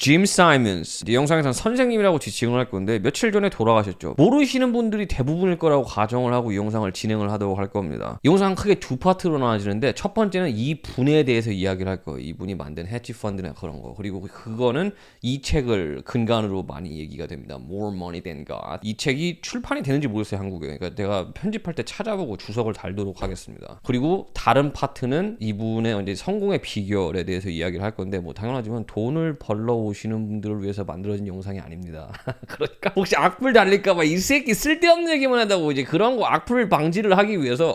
짐 사이먼스, 이 영상에서는 선생님이라고 지칭을 할 건데 며칠 전에 돌아가셨죠. 모르시는 분들이 대부분일 거라고 가정을 하고 이 영상을 진행을 하도록 할 겁니다. 이 영상은 크게 두 파트로 나눠지는데 첫 번째는 이 분에 대해서 이야기를 할 거예요. 이분이 만든 헤지 펀드나 그런 거. 그리고 그거는 이 책을 근간으로 많이 얘기가 됩니다. More Money Than God. 이 책이 출판이 되는지 모르겠어요, 한국에. 그러니까 내가 편집할 때 찾아보고 주석을 달도록 하겠습니다. 그리고 다른 파트는 이분의 이제 성공의 비결에 대해서 이야기를 할 건데 뭐 당연하지만 돈을 벌러 오시는 분들을 위해서 만들어진 영상이 아닙니다. 그러니까 혹시 악플 달릴까봐 이 새끼 쓸데없는 얘기만 한다고 이제 그런 거 악플 방지를 하기 위해서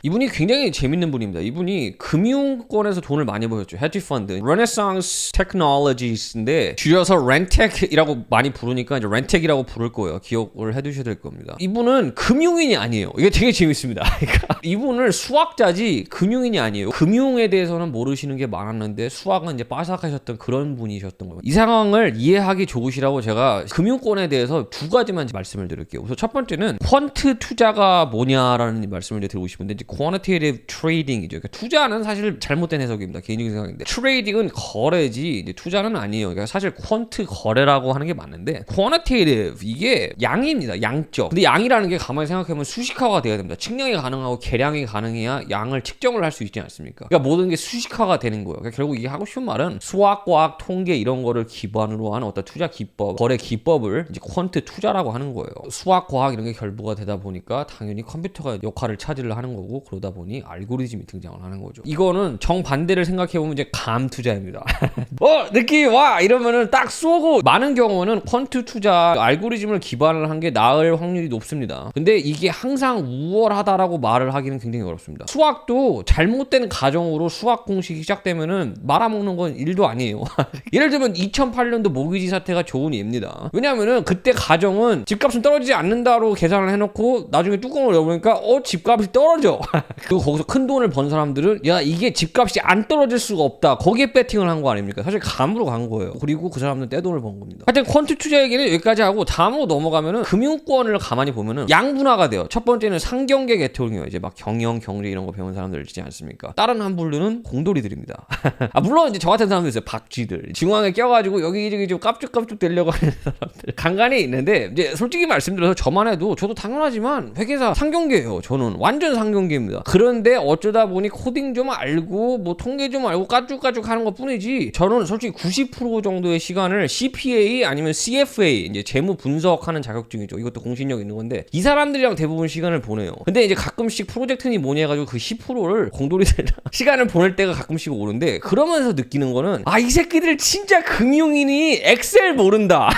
이분이 굉장히 재밌는 분입니다. 이분이 금융권에서 돈을 많이 버셨죠. 헤지 펀드, Renaissance Technologies인데 줄여서 렌텍이라고 많이 부르니까 이제 렌텍이라고 부를 거예요. 기억을 해두셔야 될 겁니다. 이분은 금융인이 아니에요. 이게 되게 재밌습니다. 그러니까 이분을 수학자지 금융인이 아니에요. 금융에 대해서는 모르시는 게 많았는데 수학은 이제 빠삭하셨던 그런 분이셨던 거예요. 이 상황을 이해하기 좋으시라고 제가 금융권에 대해서 두 가지만 말씀을 드릴게요. 우선 첫 번째는 퀀트 투자가 뭐냐라는 말씀을 드리고 싶은데 이제 quantitative trading이죠. 그러니까 투자는 사실 잘못된 해석입니다. 개인적인 생각인데 트레이딩은 거래지 이제 투자는 아니에요. 그러니까 사실 퀀트 거래라고 하는 게 맞는데 quantitative 이게 양입니다. 양적. 근데 양이라는 게 가만히 생각해보면 수식화가 돼야 됩니다. 측량이 가능하고 계량이 가능해야 양을 측정을 할 수 있지 않습니까? 그러니까 모든 게 수식화가 되는 거예요. 그러니까 결국 이게 하고 싶은 말은 수학, 과학, 통계 이런 거를 기반으로 하는 어떤 투자 기법, 거래 기법을 이제 퀀트 투자라고 하는 거예요. 수학, 과학 이런 게 결부가 되다 보니까 당연히 컴퓨터가 역할을 차지를 하는 거고 그러다 보니 알고리즘이 등장을 하는 거죠. 이거는 정반대를 생각해보면 이제 감 투자입니다. 느낌 와 이러면은 딱 쏘고 많은 경우는 퀀트 투자 알고리즘을 기반을 한 게 나을 확률이 높습니다. 근데 이게 항상 우월하다라고 말을 하기는 굉장히 어렵습니다. 수학도 잘못된 가정으로 수학 공식이 시작되면은 말아먹는 건 일도 아니에요. 예를 들면 2008년도 모기지 사태가 좋은 예입니다. 왜냐하면은 그때 가정은 집값은 떨어지지 않는다로 계산을 해놓고 나중에 뚜껑을 열어보니까 집값이 떨어져. 그리고 거기서 큰 돈을 번 사람들은 야 이게 집값이 안 떨어질 수가 없다. 거기에 배팅을 한 거 아닙니까? 사실 감으로 간 거예요. 그리고 그 사람들은 떼돈을 번 겁니다. 하여튼 퀀트 투자 얘기는 여기까지 하고 다음으로 넘어가면은 금융권을 가만히 보면은 양분화가 돼요. 첫 번째는 상경계 계통이에요. 이제 막 경영, 경제 이런 거 배운 사람들 있지 않습니까? 다른 한 분류는 공돌이들입니다. 물론 이제 저 같은 사람들 있어요. 박쥐들. 중앙에 껴가지고 여기저기 좀 깝죽깝죽 되려고 하는 사람들. 간간히 있는데 이제 솔직히 말씀드려서 저만 해도 저도 당연하지만 회계사 상경계예요. 저는 완전 상경계입니다. 그런데 어쩌다 보니 코딩 좀 알고 뭐 통계 좀 알고 까죽까죽 하는 것 뿐이지 저는 솔직히 90% 정도의 시간을 CPA 아니면 CFA 이제 재무 분석하는 자격증이죠. 이것도 공신력 있는 건데 이 사람들이랑 대부분 시간을 보내요. 근데 이제 가끔씩 프로젝트니 뭐니 해가지고 그 10%를 공돌이들이랑 시간을 보낼 때가 가끔씩 오는데 그러면서 느끼는 거는 이 새끼들 진짜 금융인이 엑셀 모른다.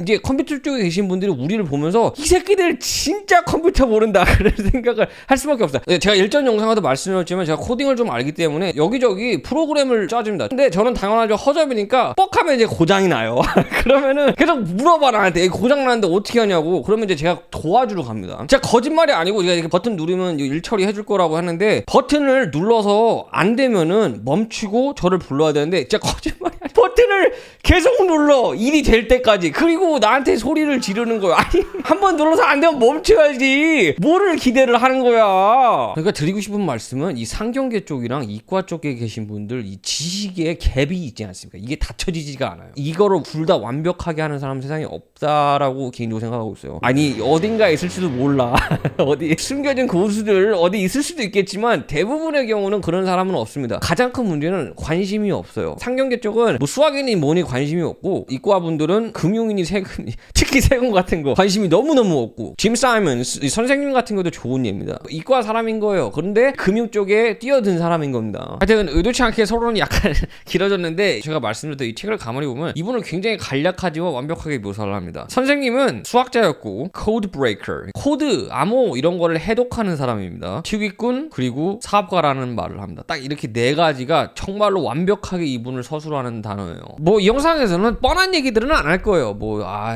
이제 컴퓨터 쪽에 계신 분들이 우리를 보면서 이 새끼들 진짜 컴퓨터 모른다 그런 생각을 할 수밖에 없어요. 제가 일전 영상에도 말씀드렸지만 제가 코딩을 좀 알기 때문에 여기저기 프로그램을 짜줍니다. 근데 저는 당연하죠. 허접이니까 뻑하면 이제 고장이 나요. 그러면은 계속 물어봐 나한테 고장 나는데 어떻게 하냐고. 그러면 이제 제가 도와주러 갑니다. 진짜 거짓말이 아니고 제가 이렇게 버튼 누르면 일 처리해줄 거라고 하는데 버튼을 눌러서 안 되면은 멈추고 저를 불러야 되는데 진짜 거짓말이 아니고 버튼을 계속 눌러 일이 될 때까지. 그리고 나한테 소리를 지르는 거야. 아니 한 번 눌러서 안 되면 멈춰야지. 뭐를 기대를 하는 거야. 그러니까 드리고 싶은 말씀은 이 상경계 쪽이랑 이과 쪽에 계신 분들 이 지식의 갭이 있지 않습니까? 이게 닫혀지지가 않아요. 이거를 둘 다 완벽하게 하는 사람 세상에 없다라고 개인적으로 생각하고 있어요. 아니 어딘가에 있을지도 몰라. 어디 숨겨진 고수들 어디 있을 수도 있겠지만 대부분의 경우는 그런 사람은 없습니다. 가장 큰 문제는 관심이 없어요. 상경계 쪽은 뭐 수학이니 뭐니 관심이 없고 이과 분들은 금융이니 세금 특히 세금 같은 거 관심이 너무너무 없고 짐 사이먼스 선생님 같은 것도 좋은 예입니다. 이과 사람인 거예요. 그런데 금융 쪽에 뛰어든 사람인 겁니다. 하여튼 의도치 않게 서론이 약간 길어졌는데 제가 말씀드렸던 이 책을 가만히 보면 이분은 굉장히 간략하지만 완벽하게 묘사를 합니다. 선생님은 수학자였고 코드 브레이커 코드 암호 이런 거를 해독하는 사람입니다. 투기꾼 그리고 사업가라는 말을 합니다. 딱 이렇게 네 가지가 정말로 완벽하게 이분을 서술하는 단어예요. 뭐 이 영상에서는 뻔한 얘기들은 안 할 거예요.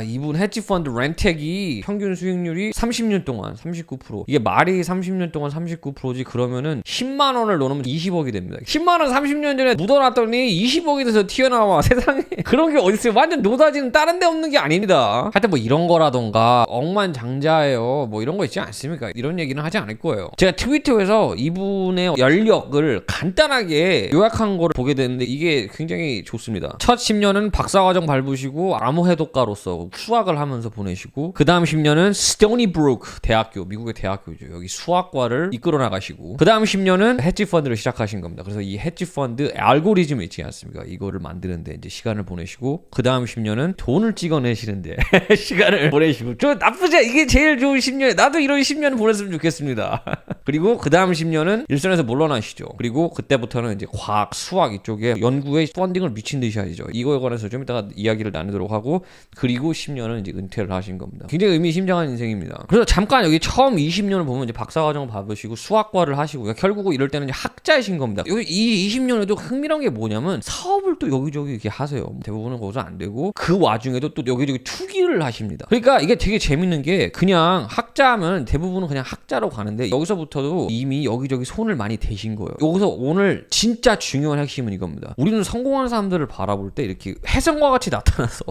이분 헤지 펀드 렌텍이 평균 수익률이 30년 동안 39%. 이게 말이 30년 동안 39% 39%지 그러면은 10만 원을 넣으면 20억이 됩니다. 10만 원 30년 전에 묻어놨더니 20억이 돼서 튀어나와. 세상에 그런 게 어딨어요. 완전 노다지는 다른 데 없는 게 아닙니다. 하여튼 뭐 이런 거라던가 억만장자예요 뭐 이런 거 있지 않습니까? 이런 얘기는 하지 않을 거예요. 제가 트위터에서 이분의 연력을 간단하게 요약한 거를 보게 됐는데 이게 굉장히 좋습니다. 첫 10년은 박사과정 밟으시고 암호해독가로서 수학을 하면서 보내시고 그 다음 10년은 스토니 브룩 대학교, 미국의 대학교죠. 여기 수학과를 이끌어 나가시고 그 다음 10년은 헤지펀드를 시작하신 겁니다. 그래서 이 헤지펀드 알고리즘 있지 않습니까? 이거를 만드는데 이제 시간을 보내시고 그 다음 10년은 돈을 찍어내시는데 시간을 보내시고 저 나쁘지 않아. 이게 제일 좋은 10년. 나도 이런 10년 보냈으면 좋겠습니다. 그리고 그 다음 10년은 일선에서 물러나시죠. 그리고 그때부터는 이제 과학, 수학 이쪽에 연구에 펀딩을 미친 듯이 하시죠. 이거에 관해서 좀 이따가 이야기를 나누도록 하고 그리고 10년은 이제 은퇴를 하신 겁니다. 굉장히 의미심장한 인생입니다. 그래서 잠깐 여기 처음 20년을 보면 이제 박사과정을 받으시고 수학과를 하시고 결국 이럴 때는 이제 학자이신 겁니다. 여기 이 20년에도 흥미로운 게 뭐냐면 사업을 또 여기저기 이렇게 하세요. 대부분은 거기서 안 되고 그 와중에도 또 여기저기 투기를 하십니다. 그러니까 이게 되게 재밌는 게 그냥 학자하면 대부분은 그냥 학자로 가는데 여기서부터도 이미 여기저기 손을 많이 대신 거예요. 여기서 오늘 진짜 중요한 핵심은 이겁니다. 우리는 성공하는 사람들을 바라볼 때 이렇게 혜성과 같이 나타나서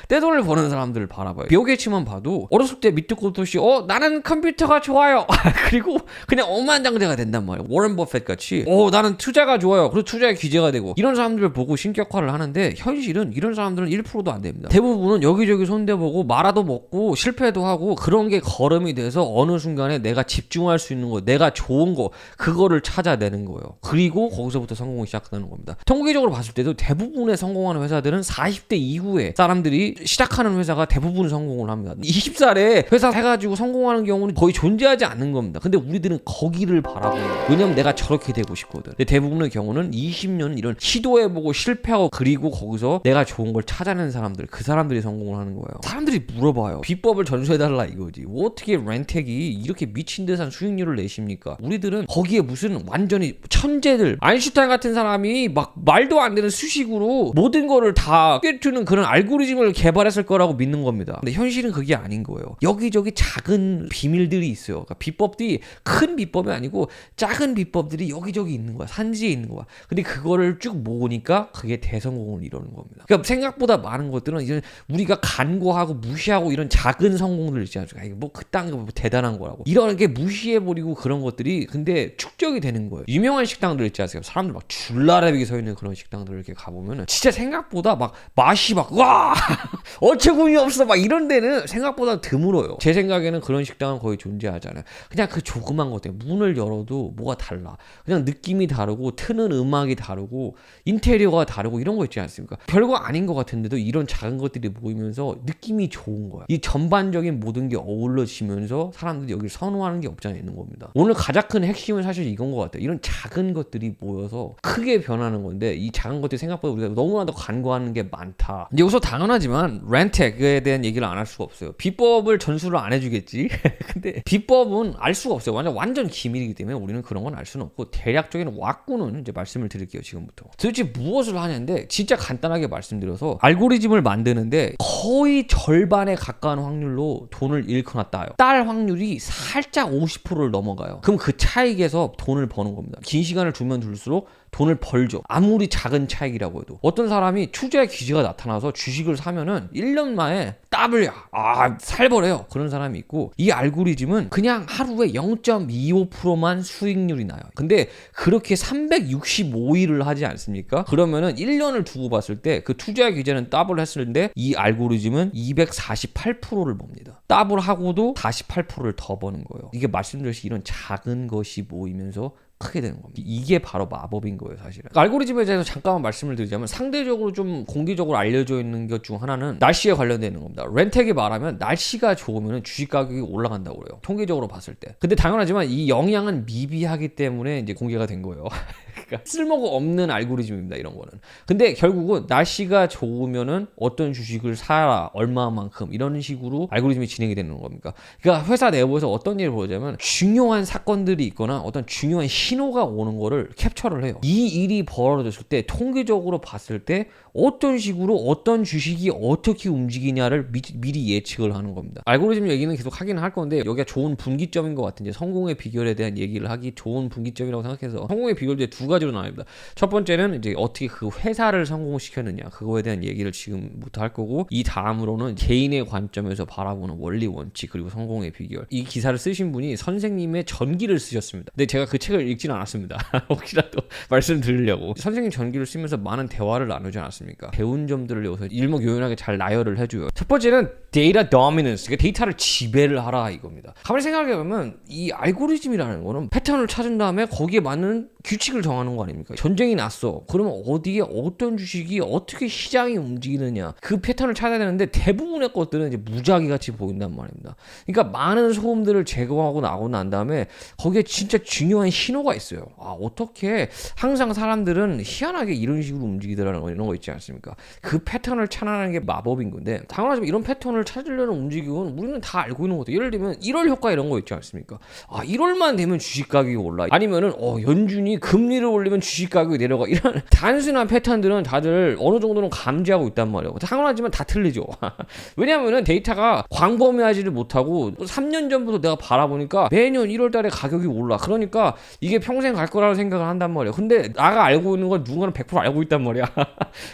떼돈을 버는 사람들을 바라봐요. 빌 게이츠만 봐도 어렸을 때 밑도 끝도 없이 나는 컴퓨터가 좋아요. 그리고 그냥 억만장자가 된단 말이에요. 워런 버핏 같이 나는 투자가 좋아요. 그리고 투자에 기재가 되고 이런 사람들을 보고 신격화를 하는데 현실은 이런 사람들은 1%도 안 됩니다. 대부분은 여기저기 손대보고 말아도 먹고 실패도 하고 그런 게 거름이 돼서 어느 순간에 내가 집중할 수 있는 거, 내가 좋은 거 그거를 찾아내는 거예요. 그리고 거기서부터 성공이 시작되는 겁니다. 통계적으로 봤을 때도 대부분의 성공하는 회사들은 40대 이후에 사람들이 시작하는 회사가 대부분 성공을 합니다. 20살에 회사 해가지고 성공하는 경우는 거의 존재하지 않는 겁니다. 근데 우리들은 거기를 바라보는 거예요. 왜냐면 내가 저렇게 되고 싶거든. 근데 대부분의 경우는 20년은 이런 시도해보고 실패하고 그리고 거기서 내가 좋은 걸 찾아내는 사람들, 그 사람들이 성공을 하는 거예요. 사람들이 물어봐요. 비법을 전수해달라 이거지. 어떻게 렌텍이 이렇게 미친 듯한 수익률을 내십니까? 우리들은 거기에 무슨 완전히 천재들, 아인슈타인 같은 사람이 막 말도 안 되는 수식으로 모든 거를 다 꿰뚫는 그런 알고리즘을 개발했을 거라고 믿는 겁니다. 근데 현실은 그게 아닌 거예요. 여기저기 작은 비밀들이 있어요. 그러니까 비법들이 큰 비법이 아니고 작은 비법들이 여기저기 있는 거야. 산지에 있는 거야. 근데 그거를 쭉 모으니까 그게 대성공을 이루는 겁니다. 그러니까 생각보다 많은 것들은 이제 우리가 간과하고 무시하고 이런 작은 성공들 있지 않습니까? 뭐 그딴 거 뭐 대단한 거라고. 이런 게 무시해버리고 그런 것들이 근데 축적이 되는 거예요. 유명한 식당들 있지 않습니까? 사람들 막 줄라라비게 서 있는 그런 식당들 이렇게 가보면은 진짜 생각보다 막 맛이 막 와 어처구니 없어 막 이런 데는 생각보다 드물어요. 제 생각에는 그런 식당은 거의 존재하잖아요. 그냥 그 조그만 것 때문에 문을 열어도 뭐가 달라. 그냥 느낌이 다르고 트는 음악이 다르고 인테리어가 다르고 이런 거 있지 않습니까? 별거 아닌 것 같은데도 이런 작은 것들이 모이면서 느낌이 좋은 거야. 이 전반적인 모든 게 어우러지면서 사람들이 여기를 선호하는 게 없지 않아 있는 겁니다. 오늘 가장 큰 핵심은 사실 이건 것 같아요. 이런 작은 것들이 모여서 크게 변하는 건데 이 작은 것들이 생각보다 우리가 너무나도 간과하는 게 많다. 여기서 당연하지만 렌텍에 대한 얘기를 안 할 수가 없어요. 비법을 전수를 안 해주겠지. 근데 비법은 알 수가 없어요. 완전 기밀이기 때문에 우리는 그런 건 알 수는 없고 대략적인 왁구는 이제 말씀을 드릴게요. 지금부터 도대체 무엇을 하냐인데 진짜 간단하게 말씀드려서 알고리즘을 만드는데 거의 절반에 가까운 확률로 돈을 잃거나 따요. 딸 확률이 살짝 50%를 넘어가요. 그럼 그 차익에서 돈을 버는 겁니다. 긴 시간을 두면 둘수록 돈을 벌죠. 아무리 작은 차익이라고 해도. 어떤 사람이 투자의 기지가 나타나서 주식을 사면은 1년 만에 더블이야. 살벌해요. 그런 사람이 있고 이 알고리즘은 그냥 하루에 0.25%만 수익률이 나요. 근데 그렇게 365일을 하지 않습니까? 그러면은 1년을 두고 봤을 때 그 투자의 기제는 더블 했을 때 이 알고리즘은 248%를 봅니다. 더블하고도 48%를 더 버는 거예요. 이게 말씀드렸듯이 이런 작은 것이 모이면서 크게 되는 겁니다. 이게 바로 마법인 거예요, 사실은. 알고리즘에 대해서 잠깐만 말씀을 드리자면 상대적으로 좀 공개적으로 알려져 있는 것 중 하나는 날씨에 관련되는 겁니다. 렌텍이 말하면 날씨가 좋으면 주식 가격이 올라간다고 그래요. 통계적으로 봤을 때. 근데 당연하지만 이 영향은 미비하기 때문에 이제 공개가 된 거예요. 그러니까 쓸모가 없는 알고리즘입니다, 이런 거는. 근데 결국은 날씨가 좋으면은 어떤 주식을 사라, 얼마만큼, 이런 식으로 알고리즘이 진행이 되는 겁니까? 그러니까 회사 내부에서 어떤 일을 보자면 중요한 사건들이 있거나 어떤 중요한 신호가 오는 거를 캡처를 해요. 이 일이 벌어졌을 때 통계적으로 봤을 때 어떤 식으로 어떤 주식이 어떻게 움직이냐를 미리 예측을 하는 겁니다. 알고리즘 얘기는 계속 하긴 할 건데 여기가 좋은 분기점인 것 같은, 이제 성공의 비결에 대한 얘기를 하기 좋은 분기점이라고 생각해서 성공의 비결도 이제 두 가지로 나뉩니다. 첫 번째는 이제 어떻게 그 회사를 성공시켰느냐, 그거에 대한 얘기를 지금부터 할 거고, 이 다음으로는 개인의 관점에서 바라보는 원리 원칙 그리고 성공의 비결. 이 기사를 쓰신 분이 선생님의 전기를 쓰셨습니다. 근데 제가 그 책을 읽지는 않았습니다. 혹시라도 말씀드리려고. 선생님 전기를 쓰면서 많은 대화를 나누지 않았습니까? 배운 점들을 여기서 일목요연하게 잘 나열을 해줘요. 첫 번째는 데이터 도미넌스, 그러니까 데이터를 지배를 하라, 이겁니다. 가만히 생각해보면 이 알고리즘이라는 거는 패턴을 찾은 다음에 거기에 맞는 규칙을 정하는 거 아닙니까? 전쟁이 났어. 그러면 어디에 어떤 주식이 어떻게 시장이 움직이느냐, 그 패턴을 찾아야 되는데 대부분의 것들은 이제 무작위 같이 보인단 말입니다. 그러니까 많은 소음들을 제거하고 나오고 난 다음에 거기에 진짜 중요한 신호가 있어요. 아, 어떻게 항상 사람들은 희한하게 이런 식으로 움직이더라는 거, 이런 거 있지 않습니까? 그 패턴을 찾아내는 게 마법인 건데, 당연하지만 이런 패턴을 찾으려는 움직임은 우리는 다 알고 있는 거죠. 예를 들면 1월 효과 이런 거 있지 않습니까? 아, 1월만 되면 주식 가격이 올라, 아니면은 연준이 금리를 올리면 주식 가격이 내려가, 이런 단순한 패턴들은 다들 어느 정도는 감지하고 있단 말이에요. 당연하지만 다 틀리죠. 왜냐하면은 데이터가 광범위하지를 못하고 3년 전부터 내가 바라보니까 매년 1월 달에 가격이 올라. 그러니까 이게 평생 갈 거라고 생각을 한단 말이에요. 근데 나가 알고 있는 건 누군가는 100% 알고 있단 말이야.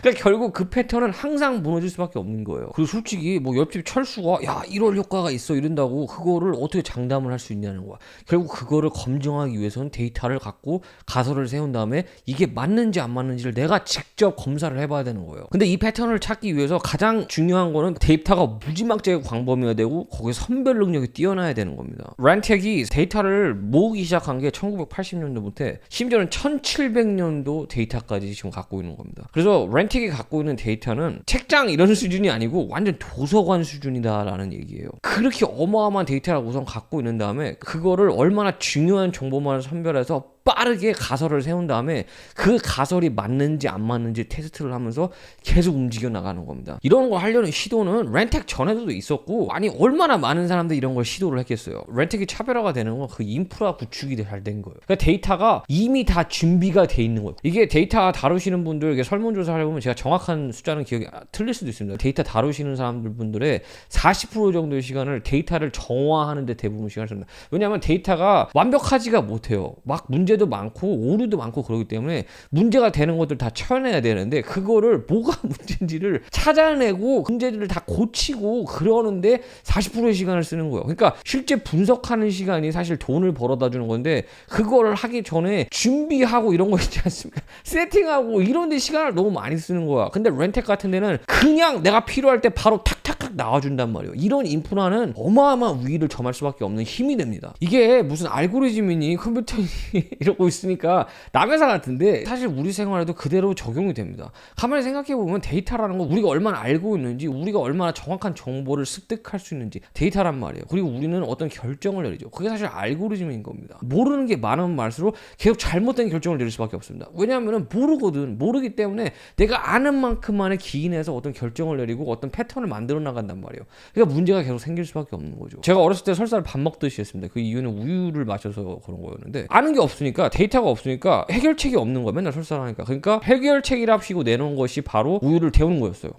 그러니까 결국 그 패턴은 항상 무너질 수밖에 없는 거예요. 그리고 솔직히 뭐 옆집 철수가 야 1월 효과가 있어 이런다고 그거를 어떻게 장담을 할 수 있냐는 거야. 결국 그거를 검증하기 위해서는 데이터를 갖고 가설을 세운 다음에 이게 맞는지 안 맞는지를 내가 직접 검사를 해봐야 되는 거예요. 근데 이 패턴을 찾기 위해서 가장 중요한 거는 데이터가 무지막지하게 광범위화되고 거기에 선별 능력이 뛰어나야 되는 겁니다. 렌텍이 데이터를 모으기 시작한 게 1980년도부터 심지어는 1700년도 데이터까지 지금 갖고 있는 겁니다. 그래서 렌텍이 갖고 있는 데이터는 책장 이런 수준이 아니고 완전 도서관 수준이다라는 얘기예요. 그렇게 어마어마한 데이터를 우선 갖고 있는 다음에 그거를 얼마나 중요한 정보만 선별해서 빠르게 가설을 세운 다음에 그 가설이 맞는지 안 맞는지 테스트를 하면서 계속 움직여 나가는 겁니다. 이런 걸 하려는 시도는 렌텍 전에도 있었고, 아니 얼마나 많은 사람들이 이런 걸 시도를 했겠어요. 렌텍이 차별화가 되는 건 그 인프라 구축이 잘 된 거예요. 그러니까 데이터가 이미 다 준비가 돼 있는 거예요. 이게 데이터 다루시는 분들 설문조사를 해보면 제가 정확한 숫자는 기억이 틀릴 수도 있습니다. 데이터 다루시는 사람들분들의 40% 정도의 시간을 데이터를 정화하는 데 대부분 시간을 씁니다. 왜냐하면 데이터가 완벽하지가 못해요. 막 문제도 많고 오류도 많고 그러기 때문에 문제가 되는 것들 다 쳐내야 되는데, 그거를 뭐가 문제인지를 찾아내고 문제들을 다 고치고 그러는데 40%의 시간을 쓰는 거예요. 그러니까 실제 분석하는 시간이 사실 돈을 벌어다 주는 건데, 그거를 하기 전에 준비하고 이런 거 있지 않습니까? 세팅하고 이런 데 시간을 너무 많이 쓰는 거야. 근데 렌텍 같은 데는 그냥 내가 필요할 때 바로 탁탁탁 나와준단 말이에요. 이런 인프라는 어마어마한 위기를 점할 수밖에 없는 힘이 됩니다. 이게 무슨 알고리즘이니 컴퓨터니 이러고 있으니까 남회사 같은데 사실 우리 생활에도 그대로 적용이 됩니다. 가만히 생각해보면 데이터라는 건 우리가 얼마나 알고 있는지, 우리가 얼마나 정확한 정보를 습득할 수 있는지 데이터란 말이에요. 그리고 우리는 어떤 결정을 내리죠. 그게 사실 알고리즘인 겁니다. 모르는 게 많으면 많을수록 계속 잘못된 결정을 내릴 수밖에 없습니다. 왜냐하면 모르기 때문에 내가 아는 만큼만에 기인해서 어떤 결정을 내리고 어떤 패턴을 만들어 나간단 말이에요. 그러니까 문제가 계속 생길 수밖에 없는 거죠. 제가 어렸을 때 설사를 밥 먹듯이 했습니다. 그 이유는 우유를 마셔서 그런 거였는데, 아는 게 없으니까, 데이터가 없으니까 해결책이 없는 거야. 맨날 설사를 하니까. 그러니까 해결책이랍시고 내놓은 것이 바로 우유를 데우는 거였어요.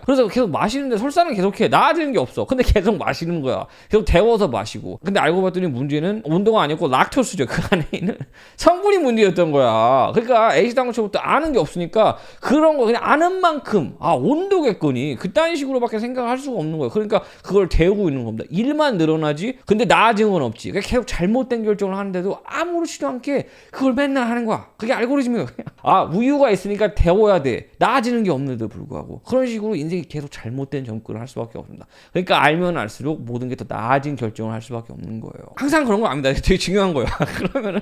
그래서 계속 마시는데 설사는 계속해. 나아지는 게 없어. 근데 계속 마시는 거야. 계속 데워서 마시고. 근데 알고 봤더니 문제는 온도가 아니었고 락토스죠. 그 안에 있는 성분이 문제였던 거야. 그러니까 애시당초부터 아는 게 없으니까 그런 거 그냥 아는 만큼, 아 온도겠거니 그딴 식으로밖에 생각할 수가 없는 거예요. 그러니까 그걸 데우고 있는 겁니다. 일만 늘어나지 근데 나아진 건 없지. 그러니까 계속 잘못된 결정을 하는데도 아무렇지도 않게 그걸 맨날 하는 거야. 그게 알고리즘이에요. 아 우유가 있으니까 데워야 돼. 나아지는 게 없는데도 불구하고 그런 식으로 인생이 계속 잘못된 접근을 할 수밖에 없습니다. 그러니까 알면 알수록 모든 게 더 나아진 결정을 할 수밖에 없는 거예요. 항상 그런 거 아닙니다. 되게 중요한 거예요. 그러면은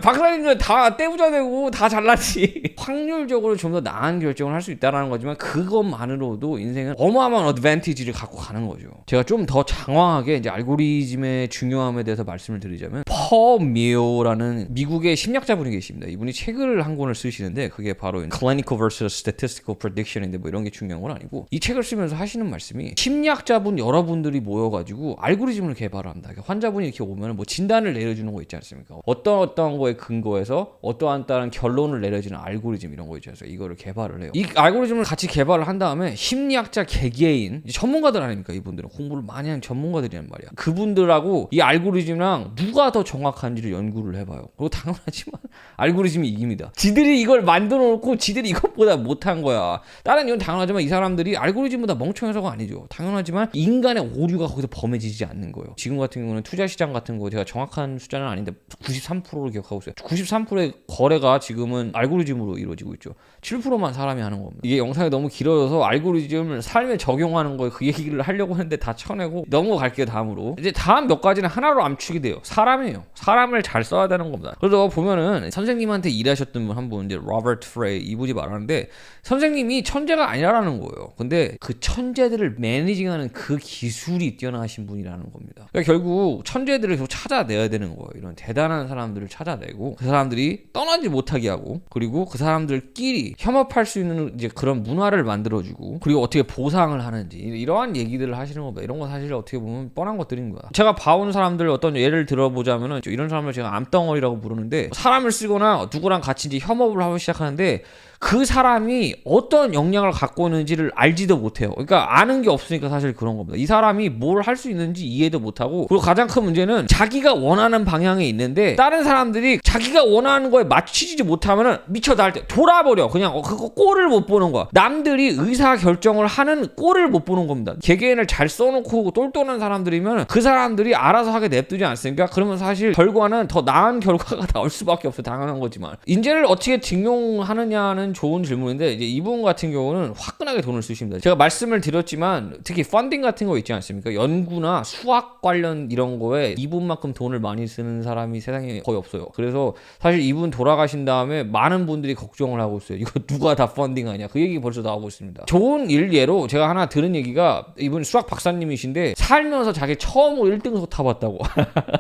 박사님은 다 떼부자 되고 다 잘나지. 확률적으로 좀 더 나은 결정을 할 수 있다는 거지만 그것만으로도 인생은 어마어마한 어드밴티지를 갖고 가는 거죠. 제가 좀 더 장황하게 이제 알고리즘의 중요함에 대해서 말씀을 드리자면 퍼미오라는 미국의 심리학자분이 계십니다. 이분이 책을 한 권을 쓰시는데 그게 바로 Clinical vs Statistical Prediction인데 뭐 이런 게 중요한 건 아니고 이 책을 쓰면서 하시는 말씀이 심리학자분 여러분들이 모여가지고 알고리즘을 개발합니다. 환자분이 이렇게 오면 뭐 진단을 내려주는 거 있지 않습니까? 어떤 거에 근거해서 어떠한 결론을 내려주는 알고리즘 이런 거 있지 않습니까? 이거를 개발을 해요. 이 알고리즘을 같이 개발을 한 다음에 심리학자 개개인 전문가들 아닙니까? 이분들은 공부를 많이 한 전문가들이란 말이야. 그분들하고 이 알고리즘이랑 누가 더 정확한지를 연구를 해봐요. 그리고 당연하지만 알고리즘이 이깁니다. 지들이 이걸 만들어 놓고 지들이 이것보다 못한 거야. 다른 이유는 당연하지만 이 사람들이 알고리즘보다 멍청해서가 아니죠. 당연하지만 인간의 오류가 거기서 범해지지 않는 거예요. 지금 같은 경우는 투자시장 같은 거 제가 정확한 숫자는 아닌데 93%를 기억하고 있어요. 93%의 거래가 지금은 알고리즘으로 이루어지고 있죠. 7%만 사람이 하는 겁니다. 이게 영상이 너무 길어져서 알고리즘을 삶에 적용하는 거에 그 얘기를 하려고 했는데 다 쳐내고 넘어갈게요. 다음으로 이제 다음 몇 가지는 하나로 암축이 돼요. 사람이에요. 사람을 잘 써야 되는 겁니다. 그래서 보면은 선생님한테 일하셨던 분 한 분 이제 로버트 프레이 이분이 말하는데 선생님이 천재가 아니라는 거예요. 근데 그 천재들을 매니징하는 그 기술이 뛰어나신 분이라는 겁니다. 그러니까 결국 천재들을 계속 찾아내야 되는 거예요. 이런 대단한 사람들을 찾아내고 그 사람들이 떠나지 못하게 하고 그리고 그 사람들끼리 협업할 수 있는 이제 그런 문화를 만들어주고 그리고 어떻게 보상을 하는지 이러한 얘기들을 하시는 겁니다. 이런 건 사실 어떻게 보면 뻔한 것들인 거야. 제가 봐온 사람들 어떤 예를 들어보자면은 이런 사람을 제가 암덩어리라고 부르는데 사람을 쓰거나 누구랑 같이 이제 협업을 하기 시작하는데 그 사람이 어떤 역량을 갖고 있는지를 알지도 못해요. 그러니까 아는 게 없으니까 사실 그런 겁니다. 이 사람이 뭘 할 수 있는지 이해도 못하고 그리고 가장 큰 문제는 자기가 원하는 방향에 있는데 다른 사람들이 자기가 원하는 거에 맞추지 못하면 미쳐 나갈 때 돌아버려. 그냥 그거 꼴을 못 보는 거야. 남들이 의사결정을 하는 꼴을 못 보는 겁니다. 개개인을 잘 써놓고 똘똘한 사람들이면 그 사람들이 알아서 하게 냅두지 않습니까? 그러면 사실 결과는 더 나은 결과가 나올 수밖에 없어요. 당연한 거지만 인재를 어떻게 등용하느냐는 좋은 질문인데 이제 이분 같은 경우는 화끈하게 돈을 쓰십니다. 제가 말씀을 드렸지만 특히 펀딩 같은 거 있지 않습니까? 연구나 수학 관련 이런 거에 이분만큼 돈을 많이 쓰는 사람이 세상에 거의 없어요. 그래서 사실 이분 돌아가신 다음에 많은 분들이 걱정을 하고 있어요. 이거 누가 다 펀딩하냐? 그 얘기 벌써 나오고 있습니다. 좋은 일례로 제가 하나 들은 얘기가 이분 수학 박사님이신데 살면서 자기 처음으로 1등석 타봤다고.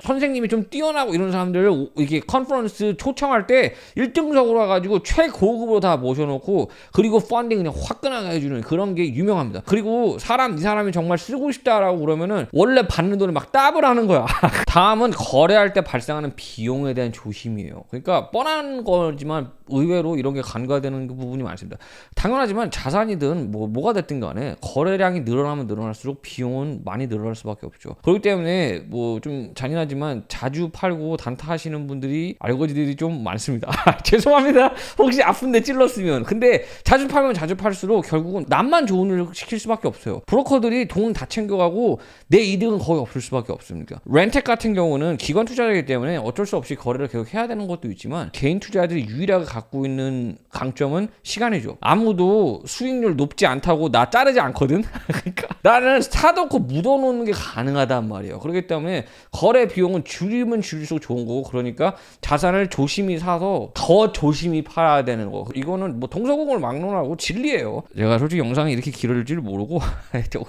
선생님이 좀 뛰어나고 이런 사람들을 이렇게 컨퍼런스 초청할 때 1등석으로 와가지고 최고급으로 다 모셔놓고 그리고 펀딩 그냥 화끈하게 해주는 그런 게 유명합니다. 그리고 이 사람이 정말 쓰고 싶다라고 그러면은 원래 받는 돈을 막 더블 하는 거야. 다음은 거래할 때 발생하는 비용에 대한 조심이에요. 그러니까 뻔한 거지만 의외로 이런 게 간과되는 부분이 많습니다. 당연하지만 자산이든 뭐가 됐든 간에 거래량이 늘어나면 늘어날수록 비용은 많이 늘어날 수밖에 없죠. 그렇기 때문에 뭐 좀 잔인하지만 자주 팔고 단타하시는 분들이 알고지들이 좀 많습니다. 죄송합니다. 혹시 아픈데 찔렀으면. 근데 자주 팔면 자주 팔수록 결국은 남만 좋은 일을 시킬 수밖에 없어요. 브로커들이 돈 다 챙겨가고 내 이득은 거의 없을 수밖에 없습니다. 렌텍 같은 경우는 기관 투자자이기 때문에 어쩔 수 없이 거래를 계속 해야 되는 것도 있지만 개인 투자자들이 유일하게 갖고 있는 강점은 시간이죠. 아무도 수익률 높지 않다고 나 자르지 않거든. 그러니까 나는 사놓고 묻어놓는 게 가능하단 말이에요. 그렇기 때문에 거래 비용은 줄이면 줄일수록 좋은 거고 그러니까 자산을 조심히 사서 더 조심히 팔아야 되는 거. 이거는 뭐 동서고금을 막론하고 진리예요. 제가 솔직히 영상이 이렇게 길어질 줄 모르고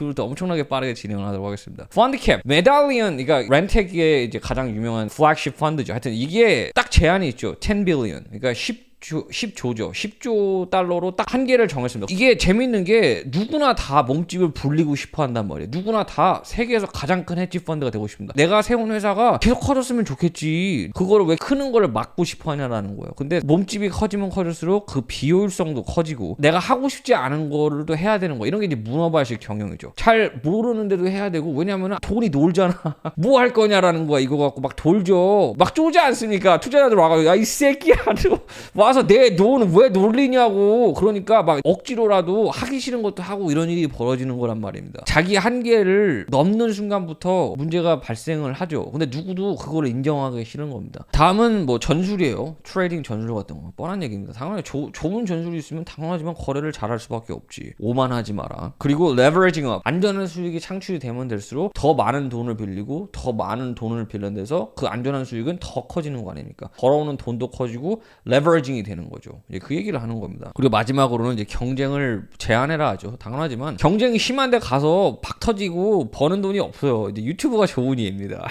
오늘도 엄청나게 빠르게 진행을 하도록 하겠습니다. 펀드캡, 메달리언, 그러니까 렌텍의 이제 가장 유명한 플래그십 펀드죠. 하여튼 이게 딱 제한이 있죠. 10 빌리언. 그러니까 10조죠. 10조 달러로 딱 한 개를 정했습니다. 이게 재밌는 게 누구나 다 몸집을 불리고 싶어 한단 말이에요. 누구나 다 세계에서 가장 큰 헤지 펀드가 되고 싶습니다. 내가 세운 회사가 계속 커졌으면 좋겠지. 그거를 왜 크는 거를 막고 싶어 하냐라는 거예요. 근데 몸집이 커지면 커질수록 그 비효율성도 커지고 내가 하고 싶지 않은 거를 또 해야 되는 거. 이런 게 이제 문어발식 경영이죠. 잘 모르는데도 해야 되고 왜냐면 돈이 놀잖아. 뭐 할 거냐라는 거야. 이거 갖고 막 돌죠. 막 쪼지 않습니까? 투자자들 와가지고 야 이 새끼야. 와서 내 돈 왜 놀리냐고. 그러니까 막 억지로라도 하기 싫은 것도 하고 이런 일이 벌어지는 거란 말입니다. 자기 한계를 넘는 순간부터 문제가 발생을 하죠. 근데 누구도 그걸 인정하기 싫은 겁니다. 다음은 뭐 전술이에요. 트레이딩 전술 같은 거. 뻔한 얘기입니다. 당연히 좋은 전술이 있으면 당연하지만 거래를 잘할 수밖에 없지. 오만하지 마라. 그리고 레버리징 업. 안전한 수익이 창출이 되면 될수록 더 많은 돈을 빌리고 더 많은 돈을 빌린 데서 그 안전한 수익은 더 커지는 거 아닙니까? 벌어오는 돈도 커지고 레버리징 반영이 되는 거죠. 이제 그 얘기를 하는 겁니다. 그리고 마지막으로는 이제 경쟁을 제한해라 하죠. 당연하지만 경쟁이 심한데 가서 박 터지고 버는 돈이 없어요. 이제 유튜브가 좋은 이유입니다.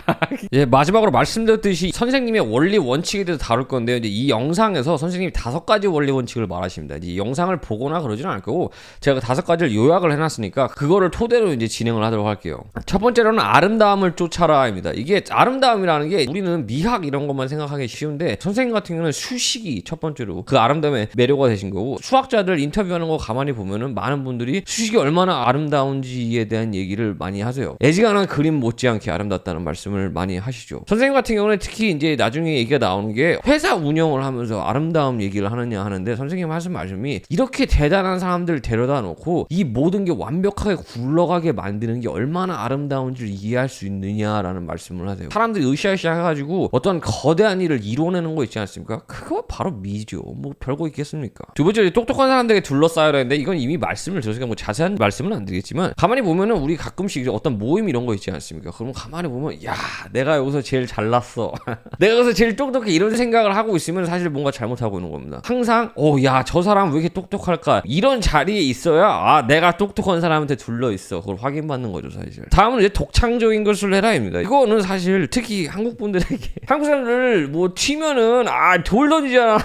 예, 마지막으로 말씀드렸듯이 선생님의 원리 원칙에 대해서 다룰 건데요. 이제 이 영상에서 선생님이 5가지 원리 원칙을 말하십니다. 이제 이 영상을 보거나 그러지는 않을 거고 제가 5가지를 요약을 해놨으니까 그거를 토대로 이제 진행을 하도록 할게요. 첫 번째로는 아름다움을 쫓아라입니다. 이게 아름다움이라는 게 우리는 미학 이런 것만 생각하기 쉬운데 선생님 같은 경우는 수식이 첫 번째로 그 아름다움의 매료가 되신 거고 수학자들 인터뷰하는 거 가만히 보면은 많은 분들이 수식이 얼마나 아름다운지에 대한 얘기를 많이 하세요. 애지간한 그림 못지않게 아름답다는 말씀을 많이 하시죠. 선생님 같은 경우는 특히 이제 나중에 얘기가 나오는 게 회사 운영을 하면서 아름다움 얘기를 하느냐 하는데 선생님 하신 말씀이 이렇게 대단한 사람들 데려다 놓고 이 모든 게 완벽하게 굴러가게 만드는 게 얼마나 아름다운지를 이해할 수 있느냐라는 말씀을 하세요. 사람들이 으쌰으쌰 해가지고 어떤 거대한 일을 이뤄내는 거 있지 않습니까? 그거 바로 미죠. 뭐 별거 있겠습니까? 두 번째, 똑똑한 사람들에게 둘러싸여야 되는데 이건 이미 말씀을 드렸으니까 뭐 자세한 말씀은 안 드리겠지만 가만히 보면은 우리 가끔씩 어떤 모임 이런 거 있지 않습니까? 그러면 가만히 보면 야 내가 여기서 제일 잘났어 내가 여기서 제일 똑똑해 이런 생각을 하고 있으면 사실 뭔가 잘못하고 있는 겁니다. 항상 야 저 사람 왜 이렇게 똑똑할까 이런 자리에 있어야 아 내가 똑똑한 사람한테 둘러있어 그걸 확인받는 거죠 사실. 다음은 이제 독창적인 것을 해라입니다. 이거는 사실 특히 한국 분들에게 한국 사람들 뭐 튀면은 돌 던지잖아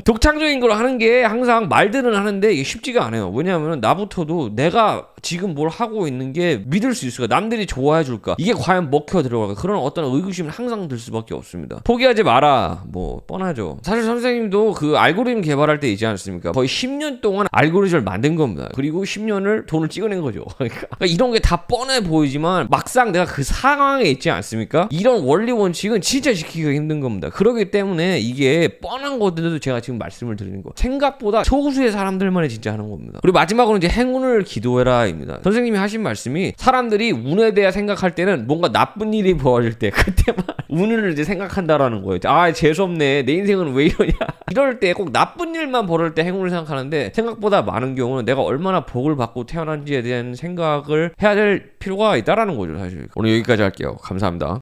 독창적인 걸 하는 게 항상 말들은 하는데 이게 쉽지가 않아요. 왜냐하면 나부터도 내가 지금 뭘 하고 있는 게 믿을 수 있을까? 남들이 좋아해 줄까? 이게 과연 먹혀 들어갈까? 그런 어떤 의구심은 항상 들 수밖에 없습니다. 포기하지 마라. 뭐 뻔하죠. 사실 선생님도 그 알고리즘 개발할 때 있지 않습니까? 거의 10년 동안 알고리즘을 만든 겁니다. 그리고 10년을 돈을 찍어낸 거죠. 그러니까 이런 게 다 뻔해 보이지만 막상 내가 그 상황에 있지 않습니까? 이런 원리 원칙은 진짜 지키기가 힘든 겁니다. 그렇기 때문에 이게 뻔한 것들도 제가 지금 말씀을 드리는 거. 생각보다 소수의 사람들만이 진짜 하는 겁니다. 그리고 마지막으로 이제 행운을 기도해라. 선생님이 하신 말씀이 사람들이 운에 대해 생각할 때는 뭔가 나쁜 일이 벌어질 때 그때만 운을 이제 생각한다라는 거예요. 재수없네 내 인생은 왜 이러냐 이럴 때 꼭 나쁜 일만 벌어질 때 행운을 생각하는데 생각보다 많은 경우는 내가 얼마나 복을 받고 태어난지에 대한 생각을 해야 될 필요가 있다라는 거죠 사실. 오늘 여기까지 할게요. 감사합니다.